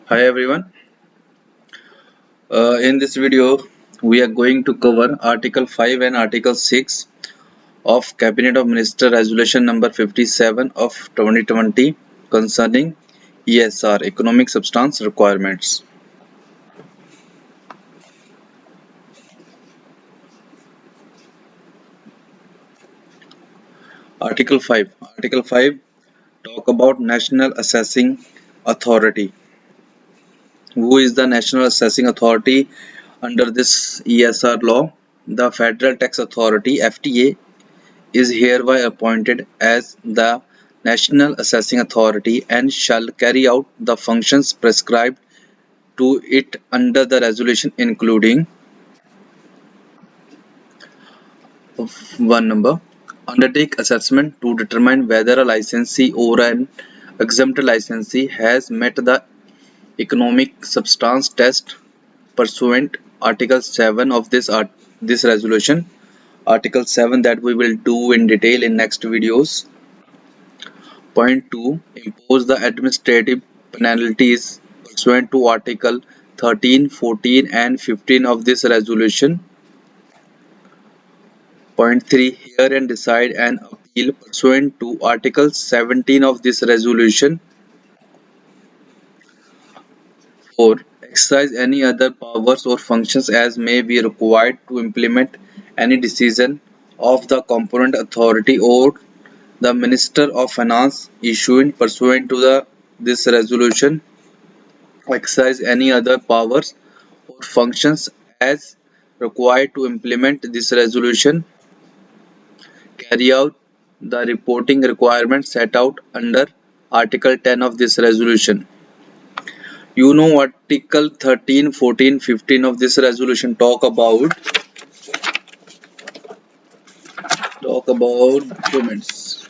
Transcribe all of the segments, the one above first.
Hi everyone. In this video, we are going to cover Article 5 and Article 6 of Cabinet of Minister Resolution number 57 of 2020 concerning ESR Economic Substance Requirements. Article 5. Article 5 talk about National Assessing Authority. Who is the National Assessing Authority under this ESR law? The Federal Tax Authority FTA is hereby appointed as the National Assessing Authority and shall carry out the functions prescribed to it under the resolution, including: 1 number, undertake assessment to determine whether a licensee or an exempt licensee has met the economic substance test pursuant Article 7 of this resolution. Article 7 that we will do in detail in next videos. Point 2. Impose the administrative penalties pursuant to Article 13, 14 and 15 of this resolution. Point 3. Hear and decide an appeal pursuant to Article 17 of this resolution. 4. Exercise any other powers or functions as may be required to implement any decision of the competent authority or the Minister of Finance issuing pursuant to this resolution. Exercise any other powers or functions as required to implement this resolution. Carry out the reporting requirements set out under Article 10 of this resolution. You know Article 13, 14, 15 of this resolution talk about payments.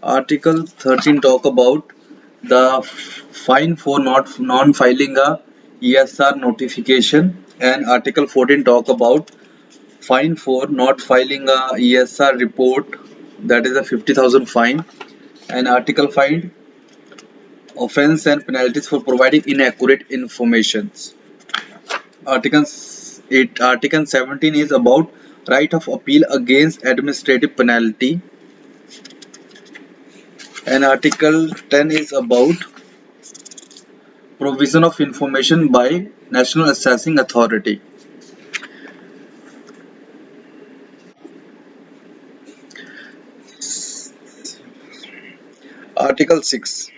Article 13 talk about the fine for not non-filing a ESR notification, and Article 14 talk about fine for not filing a ESR report, that is a 50,000 fine, and Article 5 offense and penalties for providing inaccurate information. Article 8, Article 17 is about right of appeal against administrative penalty, and Article 10 is about provision of information by National Assessing Authority. Article 6,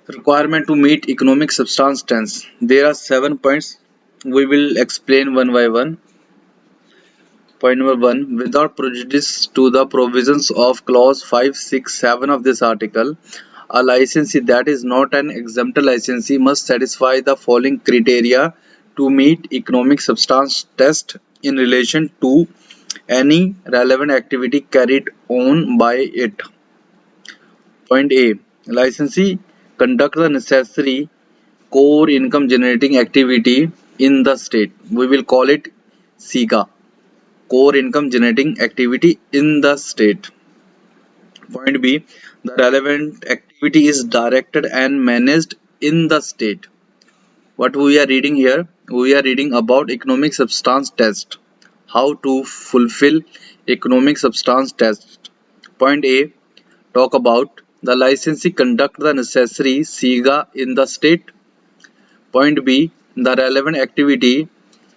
requirement to meet economic substance tense. There are 7 points. We will explain one by one. Point number 1. Without prejudice to the provisions of clause 5, 6, 7 of this article, a licensee that is not an exempt licensee must satisfy the following criteria to meet economic substance test in relation to any relevant activity carried on by it. Point A. Licensee conduct the necessary core income generating activity in the state. We will call it CIGA, core income generating activity in the state. Point B. The relevant activity is directed and managed in the state. What we are reading here? We are reading about economic substance test. How to fulfill economic substance test. Point A. Talk about the licensee conduct the necessary CIGA in the state. Point B. The relevant activity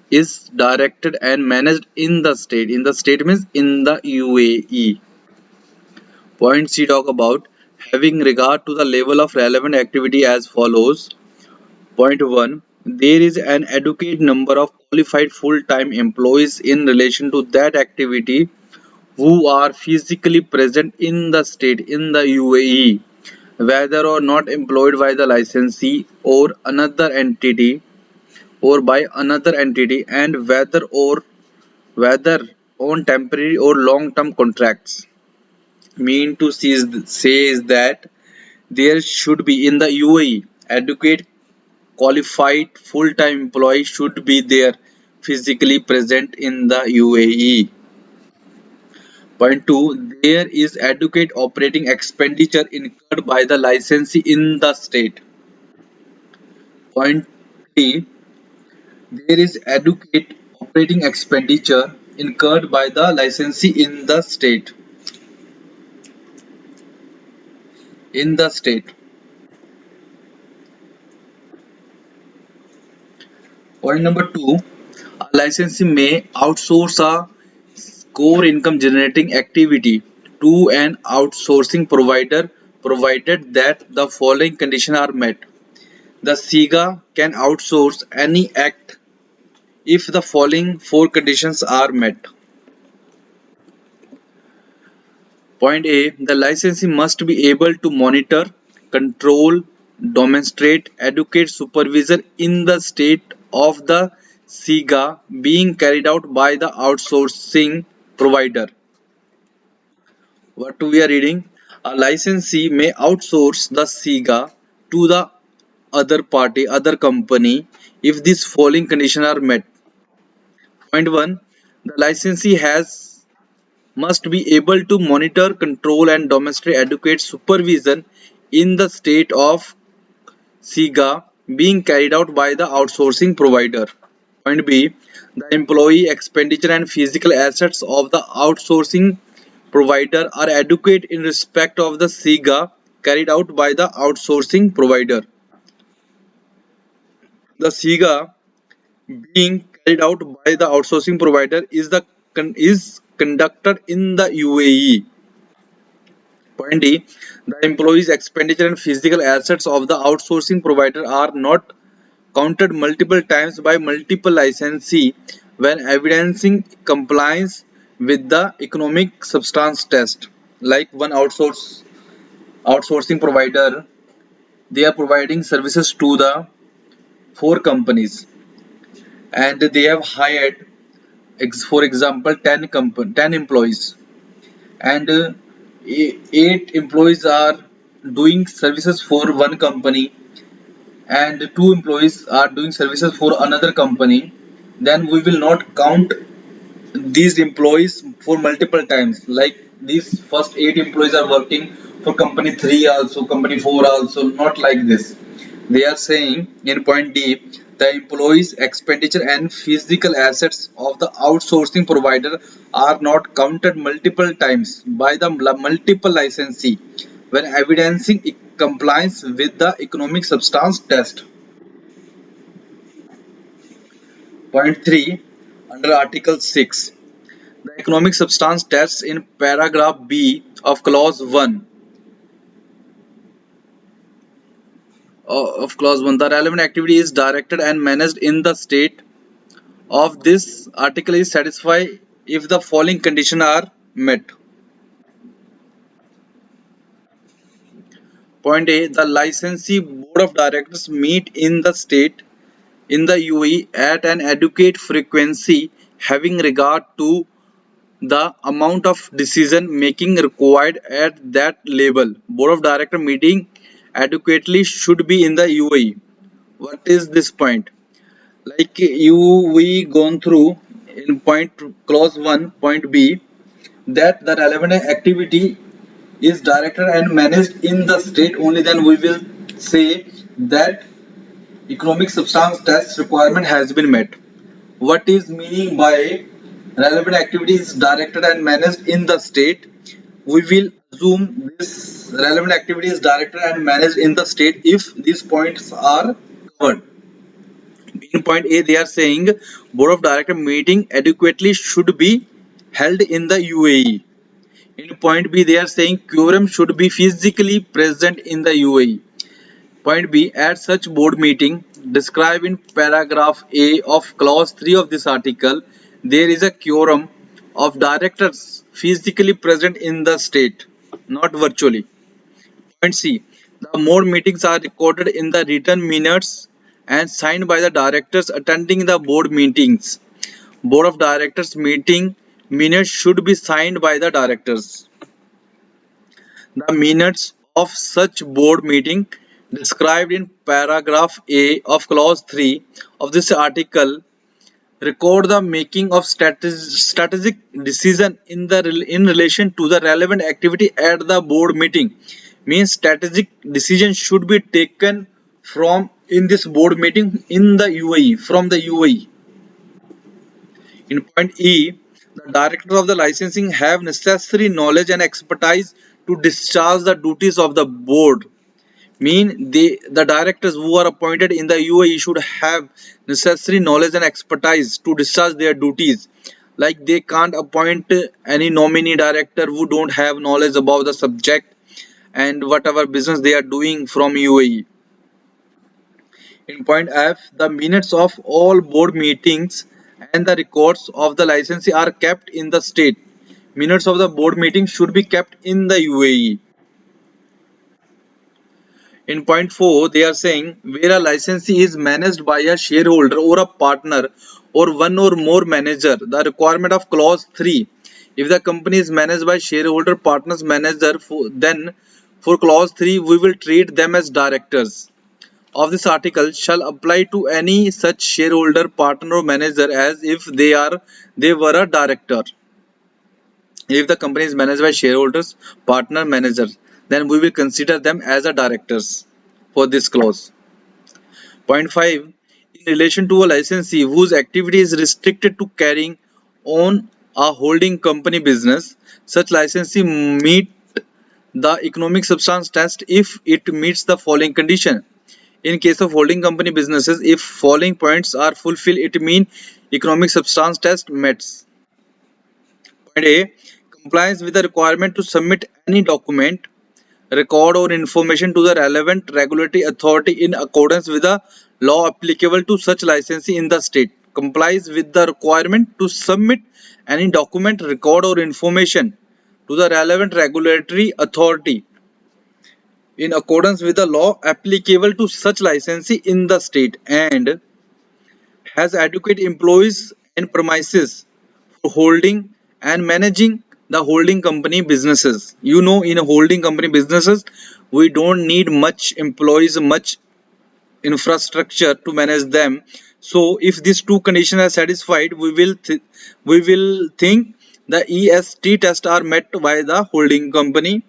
is directed and managed in the state. In the state means in the UAE. Point C talk about having regard to the level of relevant activity as follows. Point 1. There is an adequate number of qualified full-time employees in relation to that activity who are physically present in the state in the UAE, whether or not employed by the licensee or another entity or by another entity, and whether on temporary or long-term contracts. Mean to say is that there should be in the UAE adequate qualified full-time employee should be there physically present in the UAE. Point 2. There is adequate operating expenditure incurred by the licensee in the state. Point 3. There is adequate operating expenditure incurred by the licensee in the state. In the state. Point number 2. A licensee may outsource a core income generating activity to an outsourcing provider provided that the following conditions are met. The SIGA can outsource any act if the following four conditions are met. Point A. The licensee must be able to monitor, control, demonstrate adequate supervision in the state of the SIGA being carried out by the outsourcing provider. What we are reading? A licensee may outsource the SIGA to the other party, other company, if these following conditions are met. Point 1. The licensee has must be able to monitor, control, and demonstrate adequate supervision in the state of SIGA being carried out by the outsourcing provider. Point B. The employee expenditure and physical assets of the outsourcing provider are adequate in respect of the SIGA carried out by the outsourcing provider. The SIGA being carried out by the outsourcing provider is conducted in the UAE. Point D. The employee's expenditure and physical assets of the outsourcing provider are not counted multiple times by multiple licensee when evidencing compliance with the economic substance test. Like one outsourcing provider, they are providing services to the four companies and they have hired, for example, 10 employees, and 8 employees are doing services for one company and 2 employees are doing services for another company. Then we will not count these employees for multiple times. Like these first 8 employees are working for company 3 also, company 4 also, not like this. They are saying in point D, the employees expenditure and physical assets of the outsourcing provider are not counted multiple times by the multiple licensee when evidencing compliance with the economic substance test. Point 3. Under Article 6, the economic substance test in paragraph B of clause 1 the relevant activity is directed and managed in the state of this article is satisfied if the following conditions are met. Point A. The licensee board of directors meet in the state in the UAE at an adequate frequency having regard to the amount of decision making required at that level. Board of director meeting adequately should be in the UAE. What is this point? Like we gone through in point clause 1 point B that the relevant activity is directed and managed in the state, only then we will say that economic substance test requirement has been met. What is meaning by relevant activity is directed and managed in the state? We will assume this relevant activity is directed and managed in the state if these points are covered. In point A, they are saying board of director meeting adequately should be held in the UAE. In point B, they are saying quorum should be physically present in the UAE. Point B, at such board meeting described in paragraph A of clause 3 of this article, there is a quorum of directors physically present in the state, not virtually. Point C, the board meetings are recorded in the written minutes and signed by the directors attending the board meetings. Board of directors meeting minutes should be signed by the directors. The minutes of such board meeting described in paragraph A of clause 3 of this article record the making of strategic decision in relation to the relevant activity at the board meeting. Means strategic decision should be taken from in this board meeting in the UAE, from the UAE. In point E, the director of the licensing have necessary knowledge and expertise to discharge the duties of the board. Mean the directors who are appointed in the UAE should have necessary knowledge and expertise to discharge their duties. Like they can't appoint any nominee director who don't have knowledge about the subject and whatever business they are doing from UAE. In point F, the minutes of all board meetings and the records of the licensee are kept in the state. Minutes of the board meeting should be kept in the UAE. In point 4, they are saying where a licensee is managed by a shareholder or a partner or one or more manager, the requirement of clause 3. If the company is managed by shareholder, partners, manager, then for clause 3 we will treat them as directors of this article shall apply to any such shareholder, partner or manager as if they were a director. If the company is managed by shareholders, partner, manager, then we will consider them as a directors for this clause. Point 5. In relation to a licensee whose activity is restricted to carrying on a holding company business, such licensee meet the economic substance test if it meets the following condition. In case of holding company businesses, if following points are fulfilled, it means economic substance test met. Point A. Complies with the requirement to submit any document, record or information to the relevant regulatory authority in accordance with the law applicable to such licensee in the state. Complies with the requirement to submit any document, record or information to the relevant regulatory authority in accordance with the law applicable to such licensee in the state, and has adequate employees and premises for holding and managing the holding company businesses. You know, in a holding company businesses, we don't need much employees, much infrastructure to manage them. So if these two conditions are satisfied, we will think the EST test are met by the holding company.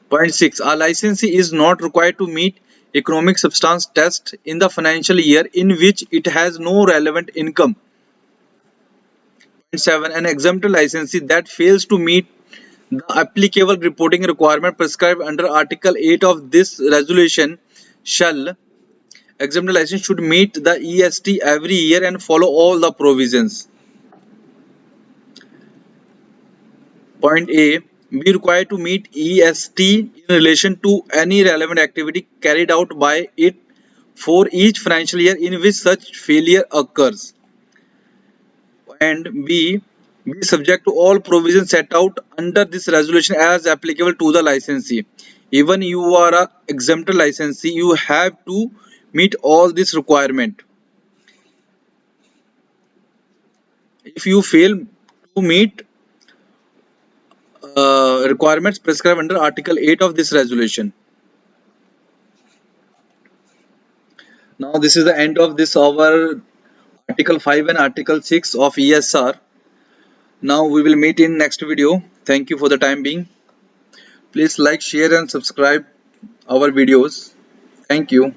Point 6. A licensee is not required to meet economic substance test in the financial year in which it has no relevant income. Point 7. An exempt licensee that fails to meet the applicable reporting requirement prescribed under Article 8 of this resolution shall exempt license should meet the EST every year and follow all the provisions. Point A. Be required to meet EST in relation to any relevant activity carried out by it for each financial year in which such failure occurs. And B. Be subject to all provisions set out under this resolution as applicable to the licensee. Even you are a exempt licensee, you have to meet all this requirement. If you fail to meet requirements prescribed under Article 8 of this resolution. Now this is the end of this our Article 5 and Article 6 of ESR. Now we will meet in next video. Thank you for the time being. Please like, share and subscribe our videos. Thank you.